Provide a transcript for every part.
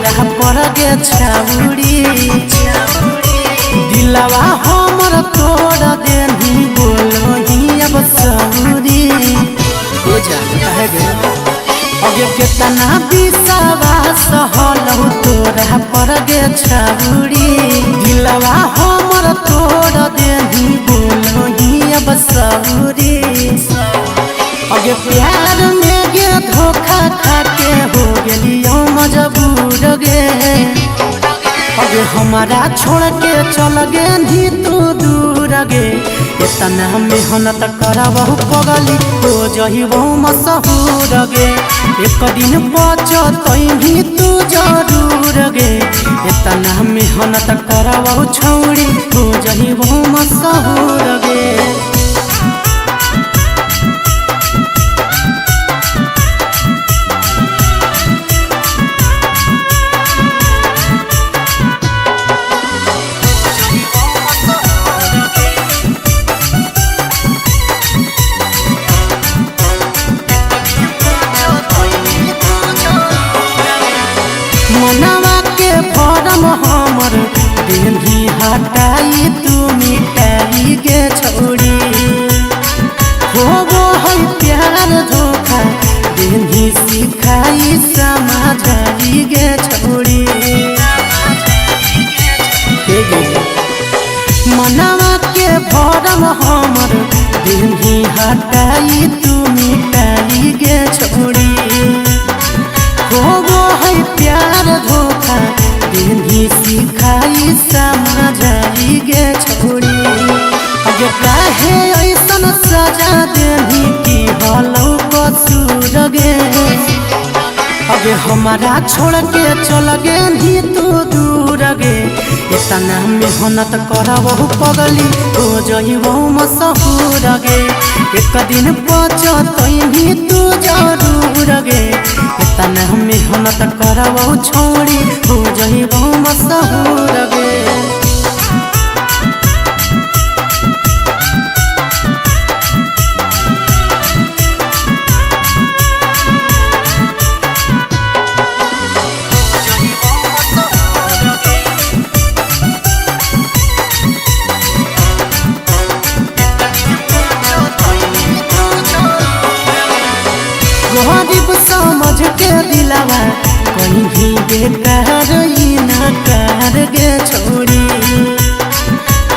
तोरा पर गे छाउरी दिलवा हमर तोड़ देनी बोलो ही अब सौरी हो जाता है अगे केतना विश्वास हलहु तोरा पर गे छाउरी दिलवा हमर तोड़ देनी बोलो ही अब सौरी अगे प्यार में गे धोखा खाके हो गेलियो मजबूर गे अगे हमारा छोड़ के चल गे नी तू दूर गे इतना मेहनत करबहु पगली हो जहिबो मशहूर गे एक दिन बचतई भी तू जरूर गे इतना मेहनत करबहु छौड़ी हो जहिबो मशहूर गे मनवा के फॉर्म हमर देही हटाई तू मिटाई गे छोड़ी होबो है प्यार धोखा देही सिखाई समझाई गे छोड़ी मनवा के फॉर्म हमर देही हटाई तू मिटाई गे छोड़ी होबो है प्यार धोखा देनी सिखाई समझाई गे छोड़ी अगे काहे ऐसन सजा देनी की हलौ कसूर गे अगे हमारा छोड़ के चल गे नी तू दूर गे इतना मेहनत करबहु पगली हो जइबो मशहूर गे एक दिन बचतई भी तू जरूर गे इतना मेहनत करबहु छौड़ी हो जइबो मशहूर गे गरीब समझ के दिलावा कहीं भी बेकार ही ना कर गे छोड़ी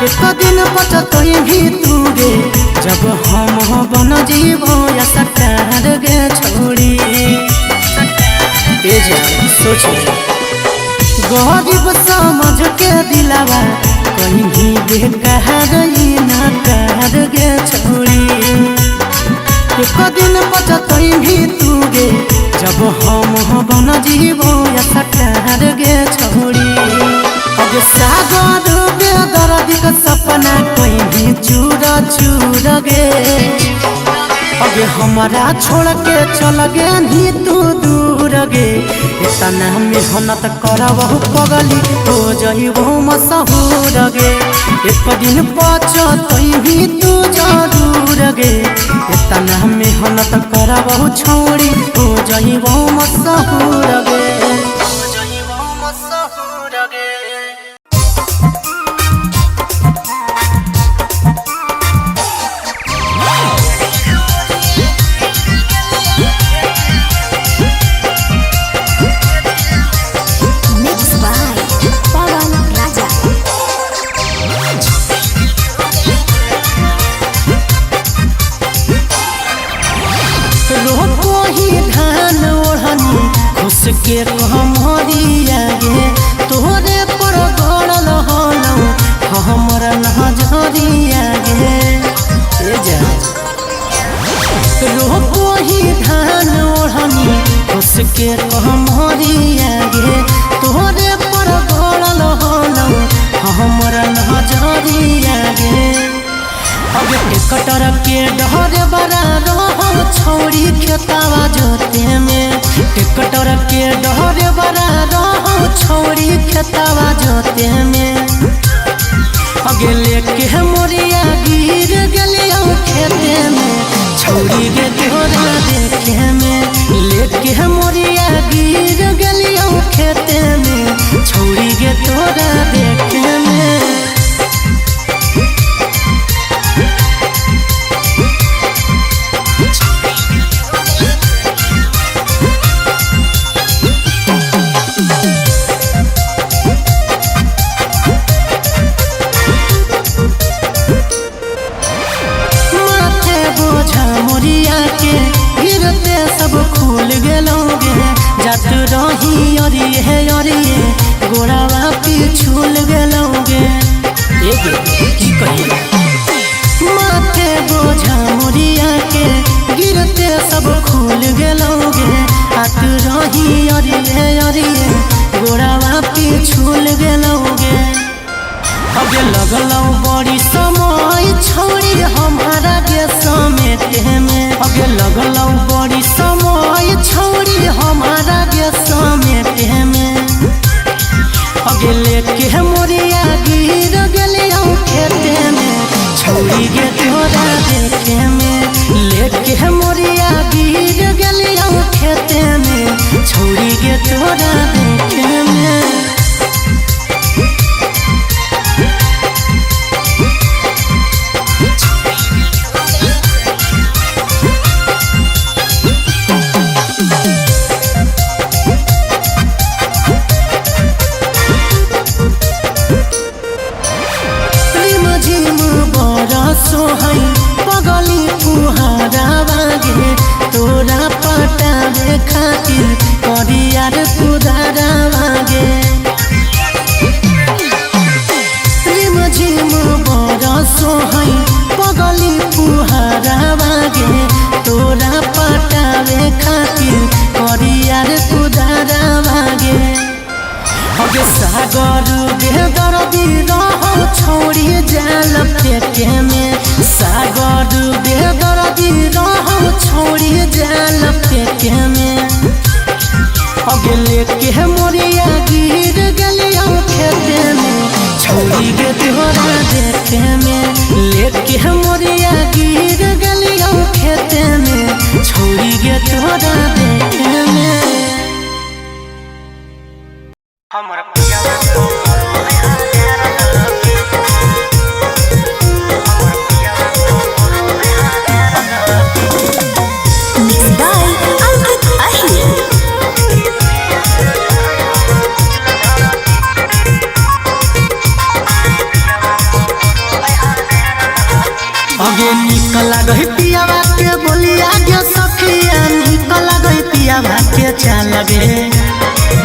एक दिन बचतई भी तू गे जब हम बन जीवो या सटार गे छोड़ी सोच गरीब समझ के दिलावा कहीं भी बेकार ही ना कर गे छोड़ी एक दिन बचतई भी तू गे जब हम बन जीवो या सटार गे छोड़ी अगे सागर गे दर्द का सपना कोई भी चूर चूर गे अगे हमारा छोड़ के चल गे नी तू दूर गे इतना मेहनत करबहु पगली हो जइबो मशहूर गे एक दिन बचतई भी तू जरूर गे इतना मेहनत करबहु छौड़ी हो जइबो मशहूर गे के हमरिया गे तोरे पर गड़ल हलौ हमर नजरिया गे रोको ही धान ओढ़नी खुश के हमरिया गे तोरे पर गड़ल हलौ हमर नजरिया गे अगे टिकटर के डहर बड़ा रहो छोड़ी खेतावा जोते में टिकटर के डहर बड़ा रहो छोड़ी खेतावा जोते में अगे लेके मोरिया गिर गलियो खेते में छोड़ी गे तोरा देखे में लेके मोरिया गिर गलियो खेते में छोड़ी गे तोरा देखे में। माथे बोझा मोरिया के गिरते सब खुल गेलोगे, जात रही अरिये गोरावा पिछुल गेलोगे। की कहिए माथे बोझा मोरिया के गिरते सब खुल गेलोगे, आत रही अरिये गोरावा पिछुल गेलोगे। अगे लगलौ बड़ी समय छोड़ी हमारा के समेटे में, अगे लगलौ बड़ी समय छोड़ी हमारा के समेटे में। अगे लेके मोरिया गिर गेलियौ खेते में, छोड़ी गे तोरा देखे में। लेके मोरिया गिर गेलियौ खेते में, छोड़ी गे तोरा देखे में। सोहई पगली फुहारा बागे, तोरा पटावे खातिर करियार कुदारा बागे। रिम झिम बड़ा सोहई पगली फुहारा बागे, तोरा पटावे खातिर करियार कुदारा बागे। अगे सागर बेदर्दी रहो छोड़ी जाल पेटे में, सागर बेदर्दी रहो छोड़ी जाल पेटे में। अगे लेके मोरिया गिर गेलियौ खेते में, छोड़ी गे तोरा देखे में। लेके मोरिया गिर गेलियौ खेते में, छोड़ी गे तोरा देखे में। अगे निकल गई पियावा के बोलिया गे सखिया, निकल गई पियावा के चाल गे।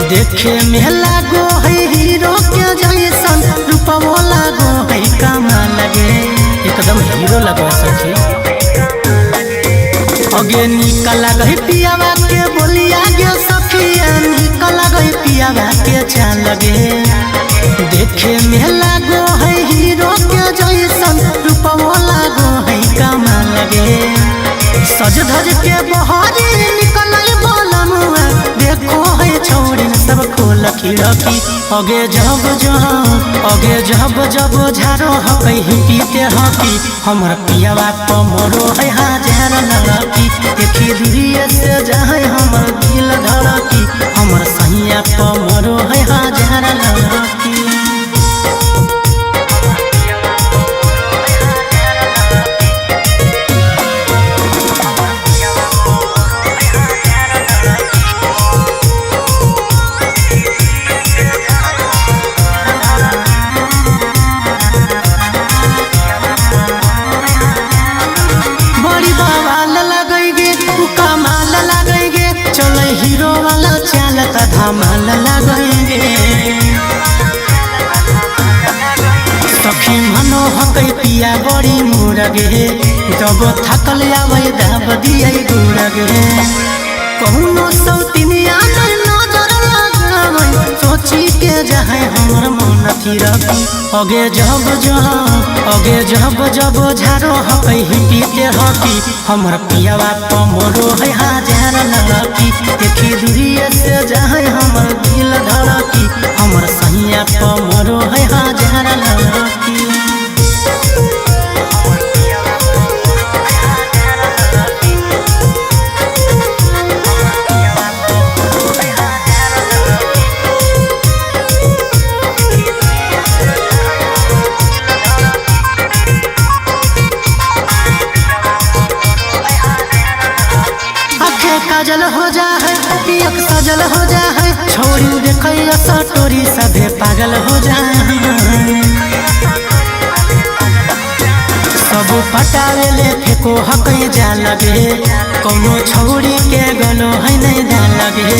देखे में लागो है हीरो के जैसन, रूपवो लागो है कमाल गे, एकदम हीरो लगो सखी। अगे निकल गई पियावा के बोलिया गे सखिया, निकल गई पियावा के चाल गे। देखे में लागो है हीरो के जैसन, रूपवो लागो है कमाल गे। सज धज के बहारी निकल बोलमुआ, देखो है छोड़ी सब खोल खिड़की। अगे जब झारो हकही पीते हकी, हमर पियावा पमरो है हजार लड़की। देखी दूरिये से जाए हमर दिल धड़की, हमर सैया पमरो है हजार लड़की। धमाल लगेंगे सखी मनो हकै पिया बड़ी मुरगे, जब थकल आवे दाब दिए गुरगे। कहुनो सौतिनिया नजर लगावे, सोची के जाए हमर मन थिरकी। अगे जब झारो हकै पीते हकी, हमर पियावा पमरो है हजार लड़की। देखी दूरिये से जाए हमर दिल धड़की, हमर सैया पमरो है हजार लड़की। काजल हो जा है पियक सजल हो जा है छोड़ी देखैया सटोरी सभे पागल हो जा सब पटावे ले फेको हकै जा लगे कोनो छोड़ी के गलो है नहीं जा लगे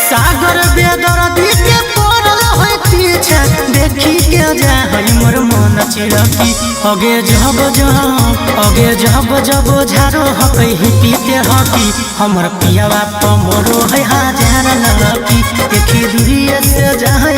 सागर बेदर्दी के पड़ल है पीछे देखी के जा है मोर मन चिरकी अगे जब झारो हकै ही पीते हकी हमर पियावा पमरो है हजार लकी देखी दूरिये से जा है